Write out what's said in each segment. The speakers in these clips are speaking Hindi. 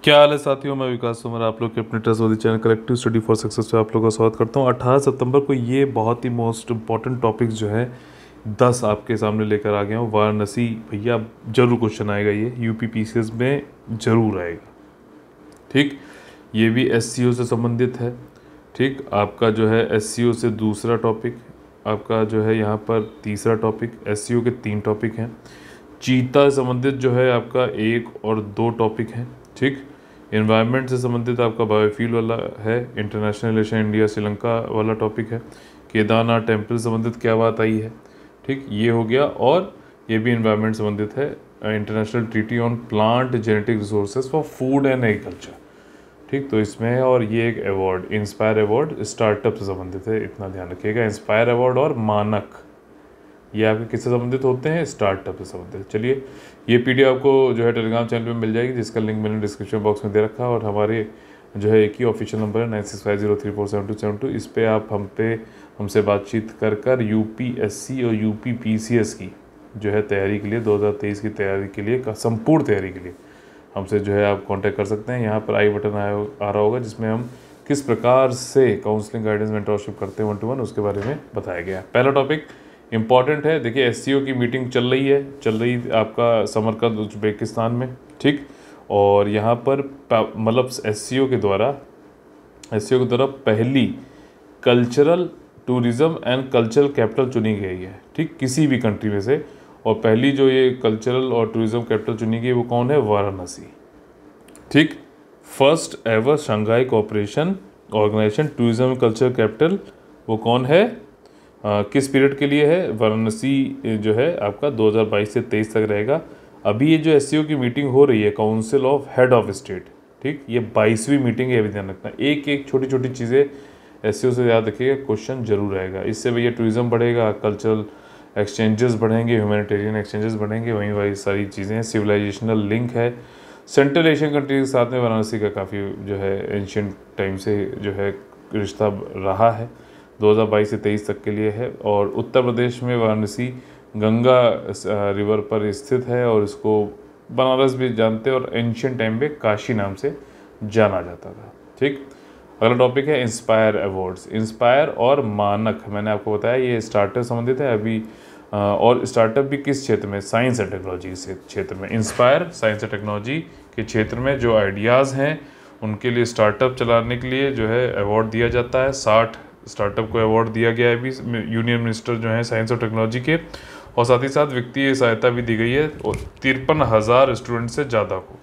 क्या हाल है साथियों, मैं विकास तोमर आप लोग के अपने trustworthy channel collective study for success पे आप लोगों का स्वागत करता हूँ। 18 सितंबर को ये बहुत ही मोस्ट इम्पॉर्टेंट टॉपिक्स जो है 10 आपके सामने लेकर आ गया हूँ। वाराणसी भैया जरूर क्वेश्चन आएगा, ये यूपी पीसीएस में जरूर आएगा। ठीक, ये भी एससीओ से संबंधित है। ठीक, आपका जो है एससीओ से दूसरा टॉपिक, आपका जो है यहाँ पर तीसरा टॉपिक, एससीओ के 3 टॉपिक हैं। चीता से संबंधित जो है आपका 1 और 2 टॉपिक हैं। ठीक, एनवायरनमेंट से संबंधित आपका बायोफ्यूल वाला है। इंटरनेशनल रिलेशन इंडिया श्रीलंका वाला टॉपिक है। केदारनाथ टेम्पल से संबंधित क्या बात आई है, ठीक, ये हो गया। और ये भी एनवायरनमेंट संबंधित है, international treaty on plant genetic resources for food and agriculture. ठीक, तो इसमें है। और ये एक अवार्ड, इंस्पायर अवार्ड स्टार्टअप से संबंधित है, इतना ध्यान रखिएगा। इंस्पायर अवार्ड और मानक ये आपके किससे संबंधित होते हैं, स्टार्टअप से संबंधित। चलिए, ये पीडीएफ आपको जो है टेलीग्राम चैनल में मिल जाएगी, जिसका लिंक मैंने डिस्क्रिप्शन बॉक्स में दे रखा है। और हमारे जो है एक ही ऑफिशियल नंबर है 9650347272। इस पर आप हमसे बातचीत कर यूपीएससी और यूपीपीसीएस की जो है तैयारी के लिए, 2023 की तैयारी के लिए, संपूर्ण तैयारी के लिए हमसे जो है आप कांटेक्ट कर सकते हैं। यहाँ पर आई बटन आ रहा होगा, जिसमें हम किस प्रकार से काउंसलिंग गाइडेंस मेंटरशिप करते हैं 1-to-1, उसके बारे में बताया गया है। पहला टॉपिक इम्पॉर्टेंट है। देखिए, एससीओ की मीटिंग चल रही आपका समरकंद उज्बेकिस्तान में। ठीक, और यहाँ पर मतलब एससीओ के द्वारा पहली cultural tourism and cultural capital चुनी गई है। ठीक, किसी भी कंट्री में से। और पहली जो ये कल्चरल और टूरिज़्म कैपिटल चुनी गई वो कौन है, वाराणसी। ठीक, first ever Shanghai cooperation organisation tourism cultural capital वो कौन है, किस पीरियड के लिए है, वाराणसी जो है आपका 2022 से 23 तक रहेगा। अभी ये जो एससीओ की मीटिंग हो रही है, council of head of state, ठीक, ये 22वीं मीटिंग है, अभी ध्यान रखना। एक छोटी छोटी चीज़ें एससीओ से याद रखिएगा, क्वेश्चन जरूर आएगा। इससे भैया टूरिज़्म बढ़ेगा, कल्चरल एक्सचेंजेस बढ़ेंगे, ह्यूमैनिटेरियन एक्सचेंजेस बढ़ेंगे, वही सारी चीज़ें हैं। सिविलाइजेशनल लिंक है सेंट्रल एशियन कंट्री के साथ में। वाराणसी का काफ़ी जो है एंशियंट टाइम से जो है रिश्ता रहा है। 2022 से 23 तक के लिए है। और उत्तर प्रदेश में वाराणसी गंगा रिवर पर स्थित है, और इसको बनारस भी जानते हैं, और एंशियंट टाइम में काशी नाम से जाना जाता था। ठीक, अगला टॉपिक है इंस्पायर अवार्ड्स। इंस्पायर और मानक मैंने आपको बताया, ये स्टार्टअप संबंधित है अभी। और स्टार्टअप भी किस क्षेत्र में, साइंस एंड टेक्नोलॉजी के क्षेत्र में। इंस्पायर साइंस एंड टेक्नोलॉजी के क्षेत्र में जो आइडियाज़ हैं उनके लिए स्टार्टअप चलाने के लिए जो है अवार्ड दिया जाता है। 60 स्टार्टअप को अवार्ड दिया गया है अभी यूनियन मिनिस्टर जो है साइंस और टेक्नोलॉजी के। और साथ ही साथ वित्तीय सहायता भी दी गई है, और 53,000 स्टूडेंट से ज़्यादा को।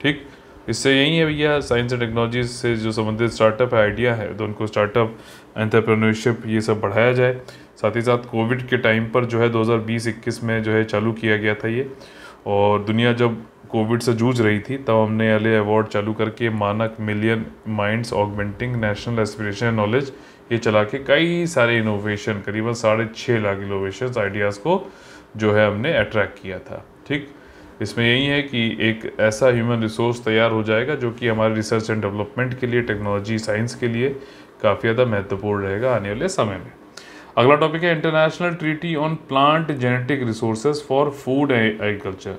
ठीक, इससे यही है भैया, साइंस एंड टेक्नोलॉजी से जो संबंधित स्टार्टअप आइडिया है तो उनको स्टार्टअप एंटरप्रेन्योरशिप ये सब बढ़ाया जाए। साथ ही साथ कोविड के टाइम पर जो है 2020-21 में जो है चालू किया गया था ये। और दुनिया जब कोविड से जूझ रही थी तब हमने अले अवार्ड चालू करके मानक, million minds, augmenting national aspiration knowledge, ये चला के कई सारे इनोवेशन, करीबन 6.5 लाख इनोवेशन आइडियाज़ को जो है हमने अट्रैक्ट किया था। ठीक, इसमें यही है कि एक ऐसा ह्यूमन रिसोर्स तैयार हो जाएगा जो कि हमारे रिसर्च एंड डेवलपमेंट के लिए, टेक्नोलॉजी साइंस के लिए काफ़ी ज़्यादा महत्वपूर्ण रहेगा आने वाले समय में। अगला टॉपिक है international treaty on plant genetic resources for food and agriculture.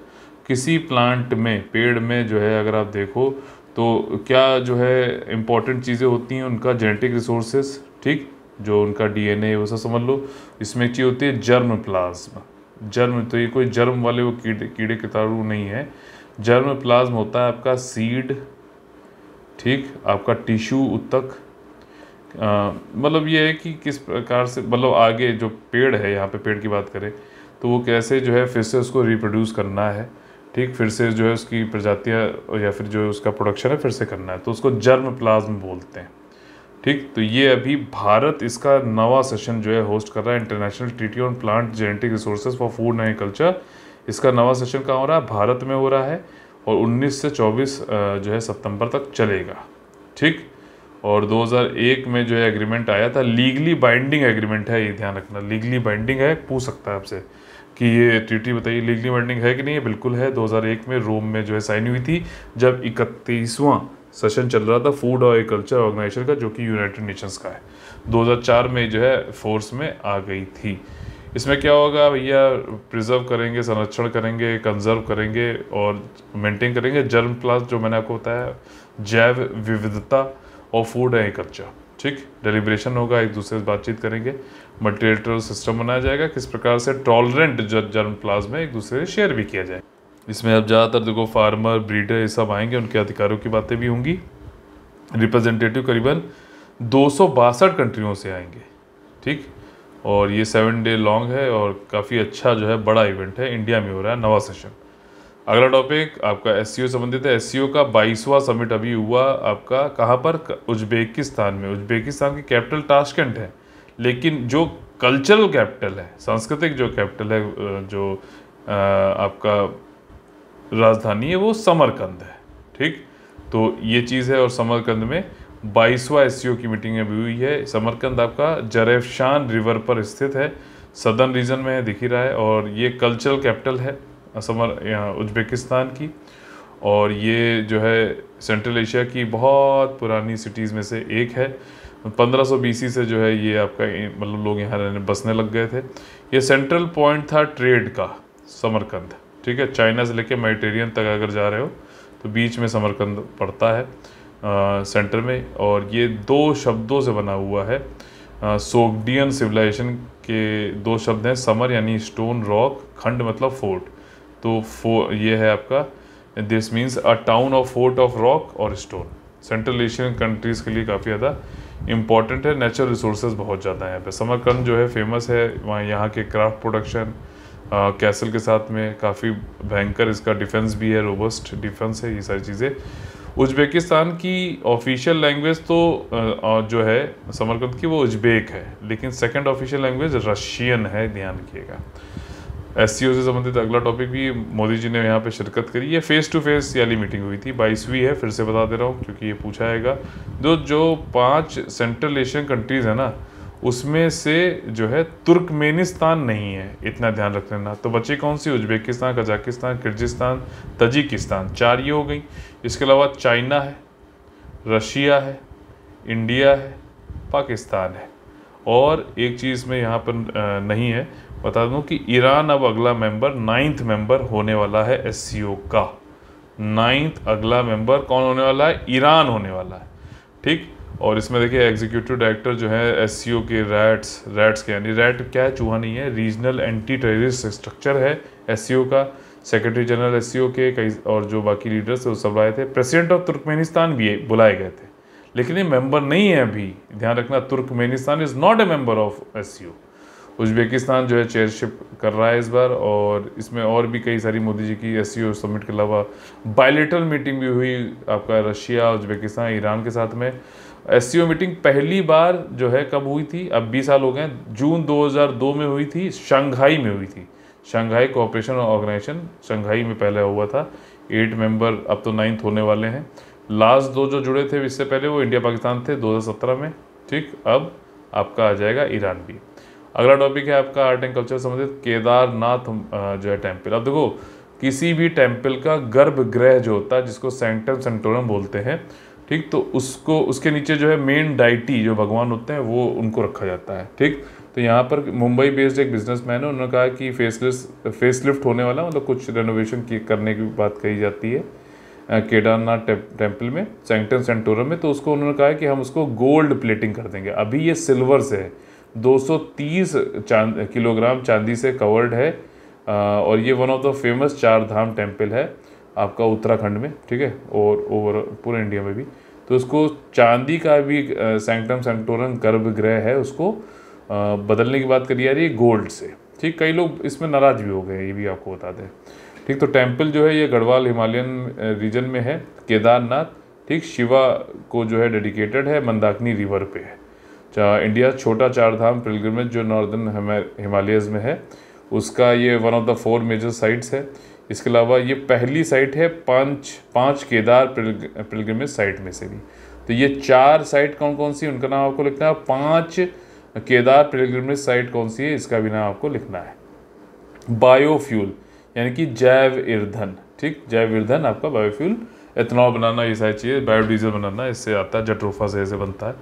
किसी प्लांट में, पेड़ में जो है अगर आप देखो तो क्या जो है इम्पॉर्टेंट चीज़ें होती हैं, उनका जेनेटिक रिसोर्सेज, ठीक, जो उनका डीएनए वो सब समझ लो। इसमें एक चीज़ होती है जर्म प्लाज्म। जर्म, तो ये कोई जर्म वाले वो कीड़े कीटाणु नहीं है। जर्म प्लाज्म होता है आपका सीड, ठीक, आपका टिश्यू उत्तक। मतलब ये है कि किस प्रकार से, मतलब आगे जो पेड़ है, यहाँ पे पेड़ की बात करें तो वो कैसे जो है फिर से उसको रिप्रोड्यूस करना है। ठीक, फिर से जो है उसकी प्रजातियाँ या फिर जो उसका प्रोडक्शन है फिर से करना है, तो उसको जर्म प्लाज्म बोलते हैं। ठीक, तो ये अभी भारत इसका नवा सेशन जो है होस्ट कर रहा है, international treaty on plant genetic resources for food and agriculture. इसका नवा सेशन कहाँ हो रहा है, भारत में हो रहा है, और 19 से 24 जो है सितंबर तक चलेगा। ठीक, और 2001 में जो है एग्रीमेंट आया था, लीगली बाइंडिंग एग्रीमेंट है, ये ध्यान रखना, लीगली बाइंडिंग है। पूछ सकता है आपसे कि ये ट्रीटी बताइए लीगली बाइंडिंग है कि नहीं है। बिल्कुल है, 2001 में रोम में जो है साइन हुई थी, जब 31वां सेशन चल रहा था फूड और एग्रीकल्चर ऑर्गेनाइजेशन का, जो कि यूनाइटेड नेशंस का है। 2004 में जो है फोर्स में आ गई थी। इसमें क्या होगा भैया, प्रिजर्व करेंगे, संरक्षण करेंगे, कंजर्व करेंगे और मेंटेन करेंगे जर्म प्लास्ट, जो मैंने आपको बताया, जैव विविधता और फूड एग्रीकल्चर। ठीक, डेलिब्रेशन होगा, एक दूसरे से बातचीत करेंगे, मल्टीलेटरल सिस्टम बनाया जाएगा, किस प्रकार से टॉलरेंट जर्म प्लाज्म में एक दूसरे से शेयर भी किया जाए। इसमें अब ज़्यादातर देखो फार्मर, ब्रीडर ये सब आएंगे, उनके अधिकारों की बातें भी होंगी। रिप्रेजेंटेटिव करीबन 262 कंट्रियों से आएंगे। ठीक, और ये 7 डे लॉन्ग है और काफ़ी अच्छा जो है बड़ा इवेंट है, इंडिया में हो रहा है, नवा सेशन। अगला टॉपिक आपका एससीओ संबंधित है। एससीओ का 22वां समिट अभी हुआ आपका कहाँ पर, उज्बेकिस्तान में। उज्बेकिस्तान की कैपिटल ताशकेंट है, लेकिन जो कल्चरल कैपिटल है, सांस्कृतिक जो कैपिटल है, जो आपका राजधानी है, वो समरकंद है। ठीक, तो ये चीज़ है। और समरकंद में 22वां एससीओ की मीटिंग अभी हुई है। समरकंद आपका जरेफशान रिवर पर स्थित है, सदर्न रीजन में है, दिख ही रहा है। और ये कल्चरल कैपिटल है यहाँ उज्बेकिस्तान की। और ये जो है सेंट्रल एशिया की बहुत पुरानी सिटीज़ में से एक है। 1500 BC से जो है ये आपका मतलब लोग यहाँ रहने बसने लग गए थे। ये सेंट्रल पॉइंट था ट्रेड का समरकंद। ठीक है, चाइना से लेके मेडिटेरियन तक अगर जा रहे हो तो बीच में समरकंद पड़ता है, सेंटर में। और ये 2 शब्दों से बना हुआ है। सोग्डियन सिविलाइजेशन के 2 शब्द हैं, समर यानी स्टोन, रॉक, खंड मतलब फोर्ट। तो ये है आपका, this means a town of fort of rock और स्टोन। सेंट्रल एशियन कंट्रीज़ के लिए काफ़ी ज़्यादा इंपॉर्टेंट है। नेचुरल रिसोर्सेज बहुत ज़्यादा है यहाँ पे। समरकंद जो है फेमस है, वहाँ यहाँ के क्राफ्ट प्रोडक्शन, कैसल के साथ में काफ़ी भयंकर इसका डिफेंस भी है, रोबस्ट डिफेंस है, ये सारी चीज़ें। उज्बेकिस्तान की ऑफिशियल लैंग्वेज तो जो है समरकंद की वो उज्बेक है, लेकिन सेकंड ऑफिशियल लैंग्वेज रशियन है, ध्यान रखिएगा। एससीओ से संबंधित अगला टॉपिक भी मोदी जी ने यहाँ पे शिरकत करी। ये फेस टू फेस वाली मीटिंग हुई थी, 22वीं है, फिर से बता दे रहा हूँ क्योंकि ये पूछा आएगा। जो 5 सेंट्रल एशियन कंट्रीज़ है ना, उसमें से जो है तुर्कमेनिस्तान नहीं है, इतना ध्यान रख लेना। तो बचे कौन सी, उज्बेकिस्तान, कजाकिस्तान, किर्गिस्तान, तजिकिस्तान, 4 ये हो गई। इसके अलावा चाइना है, रशिया है, इंडिया है, पाकिस्तान है। और एक चीज़ में यहाँ पर नहीं है, बता दूं कि ईरान अब अगला मेंबर, 9th मेंबर होने वाला है एससीओ का। 9th अगला मेंबर कौन होने वाला है, ईरान होने वाला है। ठीक, और इसमें देखिए एग्जीक्यूटिव डायरेक्टर जो है एससीओ के रैट्स के, यानी रैट क्या है, चूहा नहीं है, रीजनल एंटी टेररिस्ट स्ट्रक्चर है एससीओ का। सेक्रेटरी जनरल एससीओ के कई और जो बाकी लीडर्स वो सब आए थे। प्रेसिडेंट ऑफ तुर्कमेनिस्तान भी बुलाए गए थे, लेकिन ये मेंबर नहीं है अभी, ध्यान रखना। Turkmenistan is not a member of SCO. Uzbekistan जो है चेयरशिप कर रहा है इस बार। और इसमें और भी कई सारी मोदी जी की एससीओ समिट के अलावा बायलेटरल मीटिंग भी हुई आपका रशिया, उज्बेकिस्तान, ईरान के साथ में। एससीओ मीटिंग पहली बार जो है कब हुई थी, अब 20 साल हो गए, जून 2002 में हुई थी, शंघाई में हुई थी। शंघाई कोऑपरेशन ऑर्गेनाइजेशन शंघाई में पहले हुआ था। 8 मेंबर, अब तो 9th होने वाले हैं। लास्ट 2 जो जुड़े थे इससे पहले वो इंडिया पाकिस्तान थे 2017 में। ठीक, अब आपका आ जाएगा ईरान भी। अगला टॉपिक है आपका आर्ट एंड कल्चर संबंधित, केदारनाथ जो है टेम्पल। अब देखो, किसी भी टेम्पल का गर्भगृह जो होता है, जिसको सैंक्टम सेंक्टोरम बोलते हैं, ठीक, तो उसको, उसके नीचे जो है मेन डाइटी जो भगवान होते हैं वो उनको रखा जाता है। ठीक, तो यहाँ पर मुंबई बेस्ड एक बिजनेसमैन है, उन्होंने कहा कि फेसलिफ्ट होने वाला, मतलब कुछ रेनोवेशन करने की बात कही जाती है केदारनाथ टेम्पल में, सैंक्टम सेंक्टोरम में। तो उसको उन्होंने कहा है कि हम उसको गोल्ड प्लेटिंग कर देंगे। अभी ये सिल्वर से है, 230 किलोग्राम चांदी से कवर्ड है। और ये one of the famous 4 Dham temple है आपका उत्तराखंड में। ठीक है, और ओवर पूरे इंडिया में भी। तो उसको चांदी का भी सैंक्टम सेंक्टोरम गर्भगृह है, उसको बदलने की बात करी जा रही है गोल्ड से। ठीक, कई लोग इसमें नाराज भी हो गए, ये भी आपको बता दें। ठीक, तो टेम्पल जो है ये गढ़वाल हिमालयन रीजन में है, केदारनाथ। ठीक, शिवा को जो है डेडिकेटेड है, मंदाकिनी रिवर पे है। इंडिया छोटा 4 धाम पिलग्रिमेज जो नॉर्दर्न हिमालयस में है, उसका ये one of the 4 major sites है। इसके अलावा ये पहली साइट है 5 केदार पिलग्रिमेज साइट में से भी। तो ये 4 साइट कौन कौन सी, उनका नाम आपको लिखना है। 5 केदार पिलग्रिमेज साइट कौन सी है, इसका भी नाम आपको लिखना है। बायोफ्यूल यानी कि जैव ईंधन। ठीक, जैव ईंधन आपका बायोफ्यूल, एथनॉल बनाना, ये सारी चीज़ें, बायोडीजल बनाना, इससे आता है, जट्रोफा से ऐसे बनता है।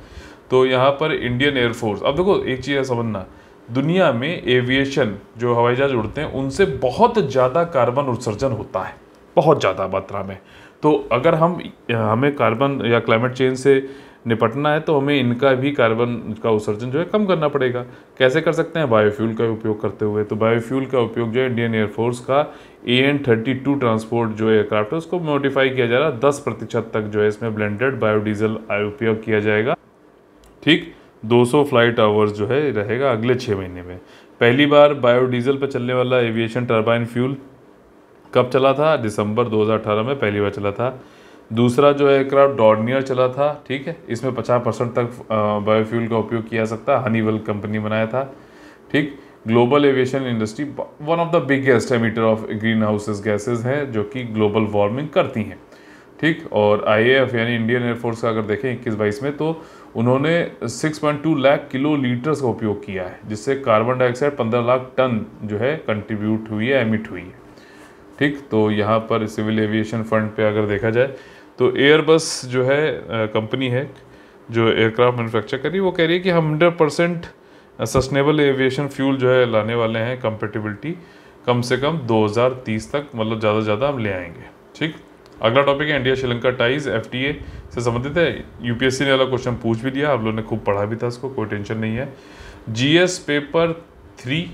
तो यहाँ पर इंडियन एयरफोर्स, अब देखो एक चीज़ है समझना, दुनिया में एविएशन जो हवाई जहाज उड़ते हैं उनसे बहुत ज़्यादा कार्बन उत्सर्जन होता है, बहुत ज़्यादा मात्रा में। तो अगर हमें कार्बन या क्लाइमेट चेंज से निपटना है तो हमें इनका भी कार्बन का उत्सर्जन जो है कम करना पड़ेगा। कैसे कर सकते हैं? बायोफ्यूल का उपयोग करते हुए। तो बायोफ्यूल का उपयोग जो है इंडियन एयरफोर्स का AN-32 ट्रांसपोर्ट जो एयरक्राफ्ट है उसको मॉडिफाई किया जा रहा है। 10% तक जो है इसमें ब्लेंडेड बायोडीजल उपयोग किया जाएगा। ठीक, 200 फ्लाइट आवर्स जो है रहेगा अगले 6 महीने में। पहली बार बायोडीजल पर चलने वाला एविएशन टर्बाइन फ्यूल कब चला था? दिसंबर 2018 में पहली बार चला था। दूसरा जो एयरक्राफ्ट डॉर्नियर चला था, ठीक है, इसमें 50% तक बायोफ्यूल का उपयोग किया सकता है, हनीवेल कंपनी बनाया था। ठीक, global aviation industry one of the biggest emitter of green houses gases है जो कि ग्लोबल वार्मिंग करती हैं। ठीक, और IAF यानी इंडियन एयरफोर्स का अगर देखें 21-22 में तो उन्होंने 6.2 लाख किलो लीटर्स का उपयोग किया है, जिससे कार्बन डाइऑक्साइड 15 लाख टन जो है कंट्रीब्यूट हुई है, एमिट हुई है। ठीक, तो यहाँ पर सिविल एविएशन फंड पे अगर देखा जाए तो एयरबस जो है कंपनी है जो एयरक्राफ्ट मैन्युफैक्चर कर रही है, वो कह रही है कि हम 100% सस्टेनेबल एविएशन फ्यूल जो है लाने वाले हैं, कंपेटिबिलिटी कम से कम 2030 तक, मतलब ज़्यादा से ज़्यादा हम ले आएंगे। ठीक, अगला टॉपिक है इंडिया श्रीलंका टाइज, FTA से संबंधित है। UPSC ने वाला क्वेश्चन पूछ भी दिया, आप लोगों ने खूब पढ़ा भी था इसको, कोई टेंशन नहीं है। GS पेपर 3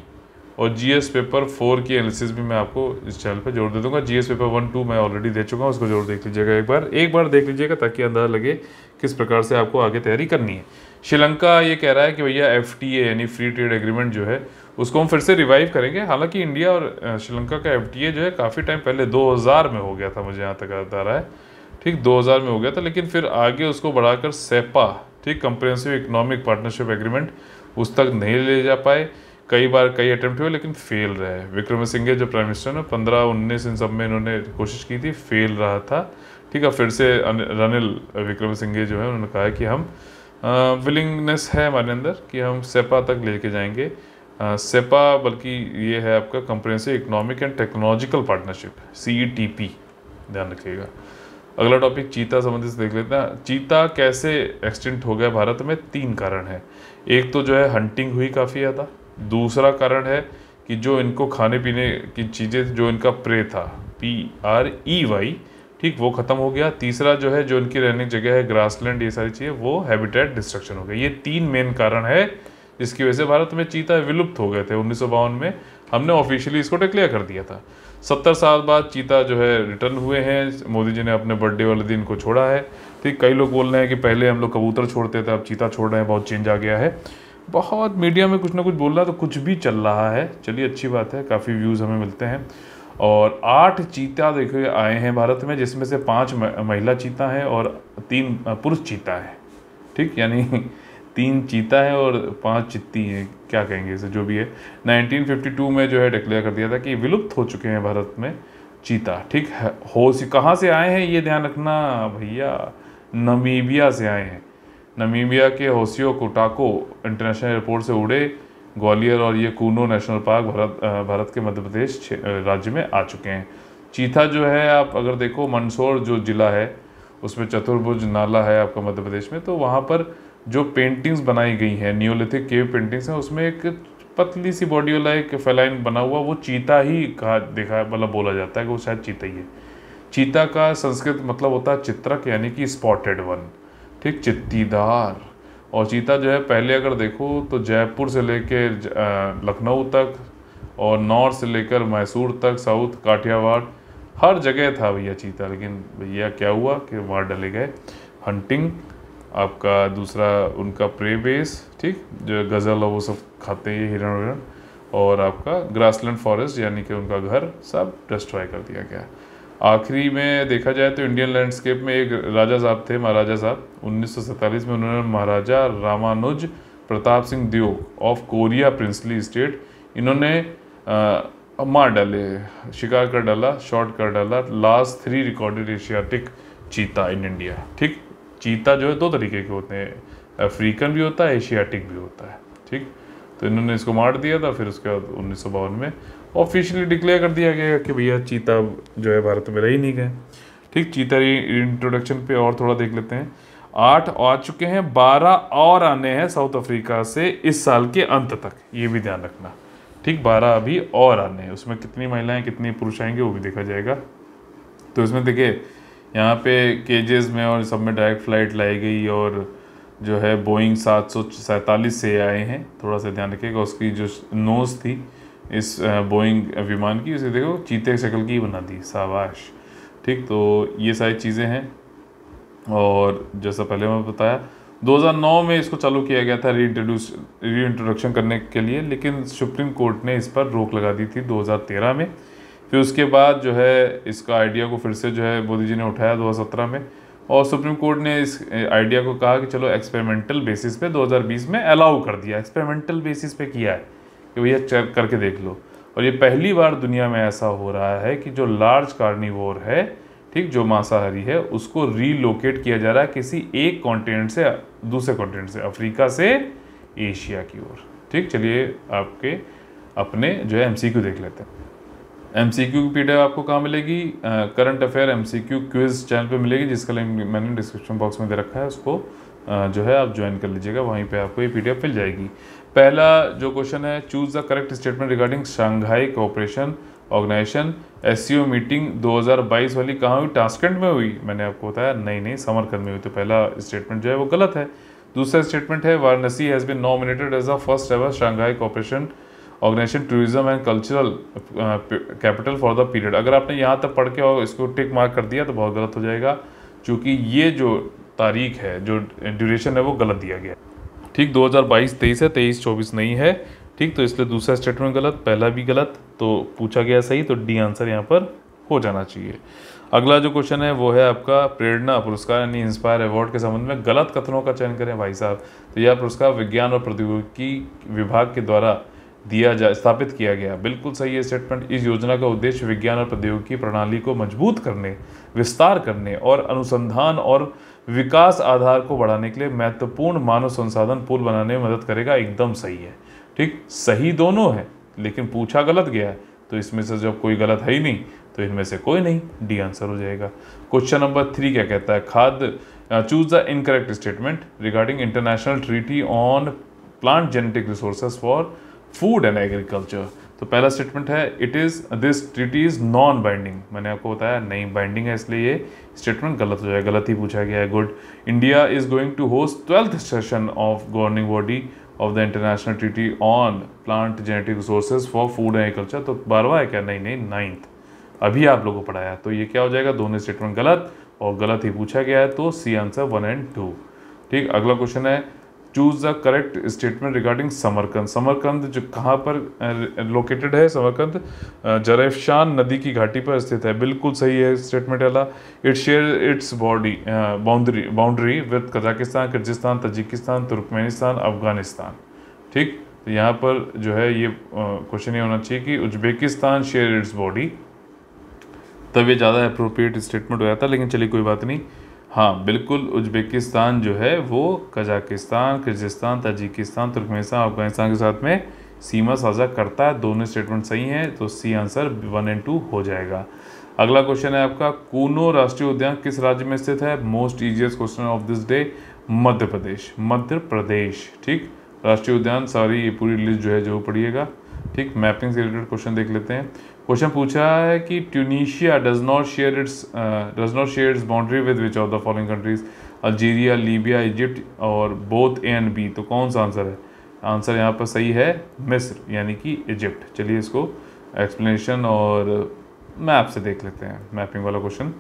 और GS पेपर 4 की एनालिसिस भी मैं आपको इस चैनल पे जोड़ दे दूंगा। GS पेपर 1-2 मैं ऑलरेडी दे चुका हूँ, उसको जरूर देख लीजिएगा एक बार देख लीजिएगा ताकि अंदाजा लगे किस प्रकार से आपको आगे तैयारी करनी है। श्रीलंका ये कह रहा है कि भैया FTA यानी फ्री ट्रेड एग्रीमेंट जो है उसको हम फिर से रिवाइव करेंगे। हालांकि इंडिया और श्रीलंका का FTA जो है काफ़ी टाइम पहले 2000 में हो गया था, मुझे यहाँ तक याद आ रहा है। ठीक, 2000 में हो गया था, लेकिन फिर आगे उसको बढ़ाकर सेपा, ठीक, कंप्रिहेंसिव इकोनॉमिक पार्टनरशिप एग्रीमेंट, उस तक नहीं ले जा पाए। कई बार कई अटेम्प्ट हुए लेकिन फेल रहे। विक्रमसिंघे जो प्राइम मिनिस्टर ने 15-19 इन सब में इन्होंने कोशिश की थी, फेल रहा था। ठीक है, फिर से रनिल विक्रमसिंघे जो है उन्होंने कहा कि हम विलिंगनेस है हमारे अंदर कि हम सेपा तक लेके जाएंगे। सेपा बल्कि ये है आपका comprehensive economic and technological partnership, CETP, ध्यान रखिएगा। अगला टॉपिक चीता संबंधित देख लेते हैं। चीता कैसे एक्सटिंक्ट हो गया भारत में? 3 कारण है। एक तो जो है हंटिंग हुई काफ़ी ज़्यादा। दूसरा कारण है कि जो इनको खाने पीने की चीज़ें, जो इनका प्रे था, PREY, ठीक, वो ख़त्म हो गया। तीसरा जो है जो इनकी रहने की जगह है ग्रासलैंड, ये सारी चीज़ें, वो हैबिटेट डिस्ट्रक्शन हो गई। ये 3 मेन कारण है जिसकी वजह से भारत में चीता विलुप्त हो गए थे। 1952 में हमने ऑफिशियली इसको डिक्लेयर कर दिया था। 70 साल बाद चीता जो है रिटर्न हुए हैं। मोदी जी ने अपने बर्थडे वाले दिन को छोड़ा है। ठीक, कई लोग बोल रहे हैं कि पहले हम लोग कबूतर छोड़ते थे, अब चीता छोड़ रहे हैं, बहुत चेंज आ गया है। बहुत मीडिया में कुछ ना कुछ बोल रहा है, तो कुछ भी चल रहा है। चलिए, अच्छी बात है, काफ़ी व्यूज़ हमें मिलते हैं। और 8 चीता देखिए आए हैं भारत में, जिसमें से 5 महिला चीता हैं और 3 पुरुष चीता है। ठीक, यानी 3 चीता है और 5 चित्ती हैं, क्या कहेंगे इसे, जो भी है। 1952 में जो है डिक्लेयर कर दिया था कि विलुप्त हो चुके हैं भारत में चीता। ठीक है, कहाँ से आए हैं ये ध्यान रखना भैया, नमीबिया से आए हैं। नमीबिया के होसियो कोटाको इंटरनेशनल एयरपोर्ट से उड़े ग्वालियर और ये कूनो नेशनल पार्क भारत के मध्य प्रदेश राज्य में आ चुके हैं। चीता जो है, आप अगर देखो मंदसौर जो ज़िला है उसमें चतुर्भुज नाला है आपका मध्य प्रदेश में, तो वहाँ पर जो पेंटिंग्स बनाई गई हैं, नियोलिथिक केव पेंटिंग्स हैं, उसमें एक पतली सी बॉडी वाला एक फेलाइन बना हुआ, वो चीता ही कहा देखा, मतलब बोला जाता है कि वो शायद चीता ही है। चीता का संस्कृत मतलब होता है चित्रक, यानी कि स्पॉटेड वन। ठीक, चित्तीदार। और चीता जो है पहले अगर देखो तो जयपुर से लेकर लखनऊ तक और नॉर्थ से लेकर मैसूर तक, साउथ काठियावाड़, हर जगह था भैया चीता। लेकिन भैया क्या हुआ कि मार डाले गए। हंटिंग आपका, दूसरा उनका प्रे बेस, ठीक, जो गज़ल और वो सब खाते हैं, हिरण विरण, और आपका ग्रासलैंड फॉरेस्ट यानी कि उनका घर, सब डिस्ट्रॉय कर दिया गया। आखिरी में देखा जाए तो इंडियन लैंडस्केप में एक राजा साहब थे, महाराजा साहब। 1947 में उन्होंने महाराजा रामानुज प्रताप सिंह देव ऑफ कोरिया प्रिंसली स्टेट, इन्होंने मार डाले, शिकार कर डाला, शॉट कर डाला last 3 recorded Asiatic cheetah in India. ठीक, चीता जो है 2 तरीके के होते हैं, अफ्रीकन भी होता है, एशियाटिक भी होता है। ठीक, तो इन्होंने इसको मार दिया था। फिर उसके बाद 1952 में ऑफिशियली डिक्लेयर कर दिया गया कि भैया चीता जो है भारत में रह ही नहीं गए। ठीक, चीता इंट्रोडक्शन पे और थोड़ा देख लेते हैं। 8 आ चुके हैं, 12 और आने हैं साउथ अफ्रीका से इस साल के अंत तक, ये भी ध्यान रखना। ठीक, 12 अभी और आने हैं। उसमें कितनी महिलाएं कितनी पुरुष आएंगे वो भी देखा जाएगा। तो इसमें देखिए यहाँ पे केजेस में और सब में डायरेक्ट फ्लाइट लाई गई, और जो है बोइंग 747 से आए हैं। थोड़ा सा ध्यान रखिएगा, उसकी जो नोज़ थी इस बोइंग विमान की, उसे देखो चीते शक्ल की बना दी, शाबाश। ठीक, तो ये सारी चीज़ें हैं। और जैसा पहले मैं बताया 2009 में इसको चालू किया गया था रीइंट्रोडक्शन करने के लिए, लेकिन सुप्रीम कोर्ट ने इस पर रोक लगा दी थी 2013 में। फिर उसके बाद जो है इसका आइडिया को फिर से जो है मोदी जी ने उठाया 2017 में, और सुप्रीम कोर्ट ने इस आइडिया को कहा कि चलो एक्सपेरिमेंटल बेसिस पे 2020 में अलाउ कर दिया। एक्सपेरिमेंटल बेसिस पे किया है कि भैया चेक करके देख लो। और ये पहली बार दुनिया में ऐसा हो रहा है कि जो लार्ज कार्निवोर है, ठीक, जो मांसाहारी है, उसको रीलोकेट किया जा रहा है किसी एक कॉन्टिनेंट से दूसरे कॉन्टिनेंट से, अफ्रीका से एशिया की ओर। ठीक, चलिए आपके अपने जो है एमसीक्यू देख लेते हैं। एमसीक्यू की पीडीएफ आपको कहाँ मिलेगी? Current affair MCQ quiz channel पे मिलेगी, जिसका लिंक मैंने डिस्क्रिप्शन बॉक्स में दे रखा है। उसको जो है आप ज्वाइन कर लीजिएगा, वहीं पे आपको ये पीडीएफ मिल जाएगी। पहला जो क्वेश्चन है, choose the correct statement regarding Shanghai cooperation organisation SCO meeting 2022 वाली कहाँ हुई? टास्केंट में हुई। मैंने आपको बताया नहीं, समरकंद में हुई। तो पहला स्टेटमेंट जो है वो गलत है। दूसरा स्टेटमेंट है Varanasi has been nominated as the first ever Shanghai cooperation organisation tourism and cultural capital for the period. अगर आपने यहाँ तक पढ़ के और इसको टिक मार्क कर दिया तो बहुत गलत हो जाएगा, क्योंकि ये जो तारीख है, जो ड्यूरेशन है, वो गलत दिया गया। ठीक, 2022-23 है, 23-24 नहीं है। ठीक, तो इसलिए दूसरा स्टेटमेंट गलत, पहला भी गलत। तो पूछा गया सही, तो डी आंसर यहाँ पर हो जाना चाहिए। अगला जो क्वेश्चन है वो है आपका प्रेरणा पुरस्कार यानी इंस्पायर अवार्ड के संबंध में गलत कथनों का चयन करें भाई साहब। तो यह पुरस्कार विज्ञान और प्रौद्योगिकी विभाग के द्वारा स्थापित किया गया। बिल्कुल सही है स्टेटमेंट। इस योजना का उद्देश्य विज्ञान और प्रौद्योगिकी प्रणाली को मजबूत करने, विस्तार करने और अनुसंधान और विकास आधार को बढ़ाने के लिए महत्वपूर्ण मानव संसाधन पूल बनाने में मदद करेगा। एकदम सही है। ठीक, सही दोनों है, लेकिन पूछा गलत गया है, तो इसमें से जब कोई गलत है ही नहीं तो इनमें से कोई नहीं, डी आंसर हो जाएगा। क्वेश्चन नंबर 3 क्या कहता है? खाद्य choose the incorrect statement regarding international treaty on plant genetic resources for food and agriculture. तो पहला स्टेटमेंट है it is this treaty is non binding. मैंने आपको बताया नहीं बाइंडिंग है, इसलिए ये स्टेटमेंट गलत हो जाएगा, गलत ही पूछा गया है। Good. India is going to host 12th session of governing body of the international treaty on plant genetic resources for food and agriculture. तो 12वां है क्या? नहीं, 9th अभी आप लोगों को पढ़ाया। तो ये क्या हो जाएगा? दोनों स्टेटमेंट गलत और गलत ही पूछा गया है, तो सी आंसर 1 और 2। ठीक, अगला क्वेश्चन है choose the correct statement regarding Samarkand. Samarkand जो कहाँ पर लोकेटेड है? समरकंद जरैफशान नदी की घाटी पर स्थित है। बिल्कुल सही है स्टेटमेंट वाला। It share its boundary with Kazakhstan, Kyrgyzstan, Tajikistan, Turkmenistan, Afghanistan. ठीक, तो यहाँ पर जो है ये क्वेश्चन ये होना चाहिए कि उज्बेकिस्तान शेयर इट्स बॉडी, तब ये ज़्यादा अप्रोप्रिएट स्टेटमेंट हो जाता, लेकिन चलिए कोई बात नहीं। हाँ बिल्कुल, उज्बेकिस्तान जो है वो Kazakhstan, Kyrgyzstan, Tajikistan, Turkmenistan, Afghanistan के साथ में सीमा साझा करता है। दोनों स्टेटमेंट सही हैं, तो सी आंसर 1 और 2 हो जाएगा। अगला क्वेश्चन है आपका कूनो राष्ट्रीय उद्यान किस राज्य में स्थित है? Most easiest question of this day, Madhya Pradesh. Madhya Pradesh. ठीक, राष्ट्रीय उद्यान सारी ये पूरी लिस्ट जो है जो पढ़िएगा। ठीक, मैपिंग से रिलेटेड क्वेश्चन देख लेते हैं। क्वेश्चन पूछा है कि Tunisia does not share its boundary with which of the following countries? Algeria, Libya, Egypt और बोथ ए एंड बी। तो कौन सा आंसर है? आंसर यहाँ पर सही है मिस्र यानी कि इजिप्ट। चलिए इसको एक्सप्लेनेशन और मैप से देख लेते हैं, मैपिंग वाला क्वेश्चन।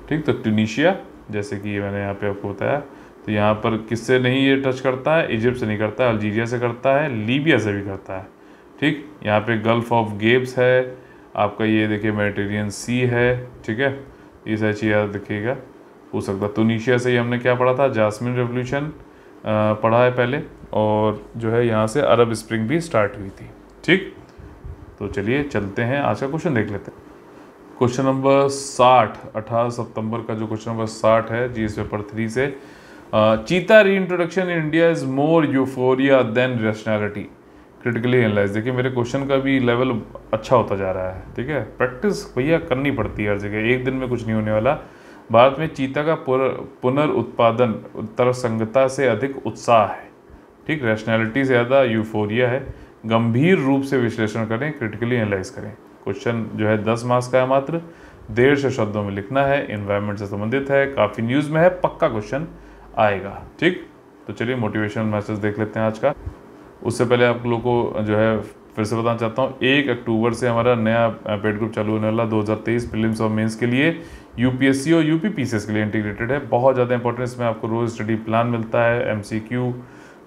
ठीक, तो ट्यूनीशिया जैसे कि ये मैंने यहाँ पे आपको बताया, तो यहाँ पर किससे नहीं ये टच करता है? इजिप्ट से नहीं करता है, अल्जीरिया से करता है, लीबिया से भी करता है। ठीक, यहाँ पे गल्फ ऑफ गेब्स है आपका, ये देखिए मेडिटेरियन सी है। ठीक है, ये सारी चीज़ याद रखिएगा, हो सकता है। तुनीशिया से ही हमने क्या पढ़ा था? जासमिन रेवोल्यूशन पढ़ा है पहले, और जो है यहाँ से अरब स्प्रिंग भी स्टार्ट हुई थी। ठीक, तो चलिए चलते हैं, आज का क्वेश्चन देख लेते हैं। क्वेश्चन नंबर 60, 18 सितंबर का जो क्वेश्चन नंबर 60 है जीएस पेपर 3 से, cheetah reintroduction in India is more euphoria than rationality, critically analyse. देखिए मेरे क्वेश्चन का भी लेवल अच्छा होता जा रहा है। ठीक है, प्रैक्टिस भैया करनी पड़ती है हर जगह, एक दिन में कुछ नहीं होने वाला। भारत में चीता का पुनर्उत्पादन तर्कसंगतता से अधिक उत्साह है। ठीक, रैशनैलिटी से ज़्यादा यूफोरिया है। गंभीर रूप से विश्लेषण करें, क्रिटिकली एनालाइज करें। क्वेश्चन जो है 10 मार्क्स का है मात्र, 150 शब्दों में लिखना है, एनवायरनमेंट से संबंधित है, काफ़ी न्यूज़ में है, पक्का क्वेश्चन आएगा। ठीक, तो चलिए मोटिवेशनल मैसेज देख लेते हैं आज का। उससे पहले आप लोगों को जो है फिर से बताना चाहता हूँ, 1 अक्टूबर से हमारा नया पेड ग्रुप चालू होने वाला 2023 प्रीलिम्स और मेंस के लिए, यूपीएससी और यूपीपीसीएस के लिए इंटीग्रेटेड है। बहुत ज़्यादा इंपॉर्टेंट, इसमें आपको रोज़ स्टडी प्लान मिलता है, एमसीक्यू,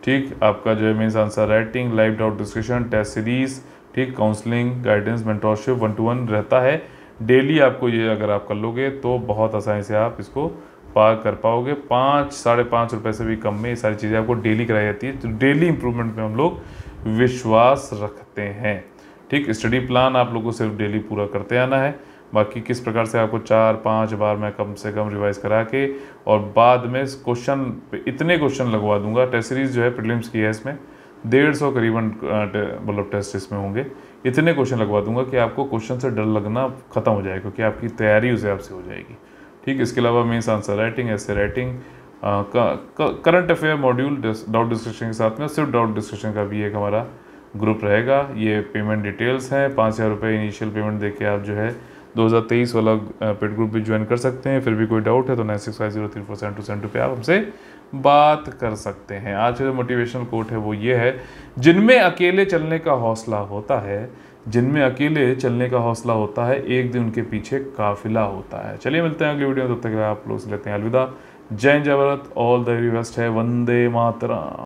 ठीक, आपका जो है mains answer writing, live doubt discussion, test series, ठीक, काउंसलिंग, गाइडेंस, मेंटोरशिप, 1-to-1 रहता है डेली। आपको ये अगर आप कर लोगे तो बहुत आसानी से आप इसको पार कर पाओगे। 5-5.5 रुपये से भी कम में ये सारी चीज़ें आपको डेली कराई जाती है। तो डेली इंप्रूवमेंट में हम लोग विश्वास रखते हैं। ठीक, स्टडी प्लान आप लोगों को सिर्फ डेली पूरा करते आना है। बाकी किस प्रकार से आपको 4-5 बार मैं कम से कम रिवाइज करा के और बाद में क्वेश्चन इतने क्वेश्चन लगवा दूंगा। टेस्ट सीरीज जो है प्रीलिम्स की है, इसमें 150 करीबन मतलब टेस्ट इसमें होंगे। इतने क्वेश्चन लगवा दूंगा कि आपको क्वेश्चन से डर लगना खत्म हो जाएगा, क्योंकि आपकी तैयारी उस हिसाब से हो जाएगी। ठीक, इसके अलावा मेंस आंसर राइटिंग, ऐसे writing, current affair module, doubt discussion के साथ में सिर्फ डाउट डिस्कशन का भी एक हमारा ग्रुप रहेगा। ये पेमेंट डिटेल्स हैं, 5,000 रुपये इनिशियल पेमेंट देके आप जो है 2023 वाला पेड ग्रुप भी ज्वाइन कर सकते हैं। फिर भी कोई डाउट है तो 9650347272 पे आप हमसे बात कर सकते हैं। आज का जो मोटिवेशनल कोट है वो ये है, जिनमें अकेले चलने का हौसला होता है, जिनमें अकेले चलने का हौसला होता है, एक दिन उनके पीछे काफिला होता है। चलिए मिलते हैं अगली वीडियो में, तब तक आप लोग से लेते हैं अलविदा। जय हिंद, जय Bharat, all the very best है, वंदे मातरम।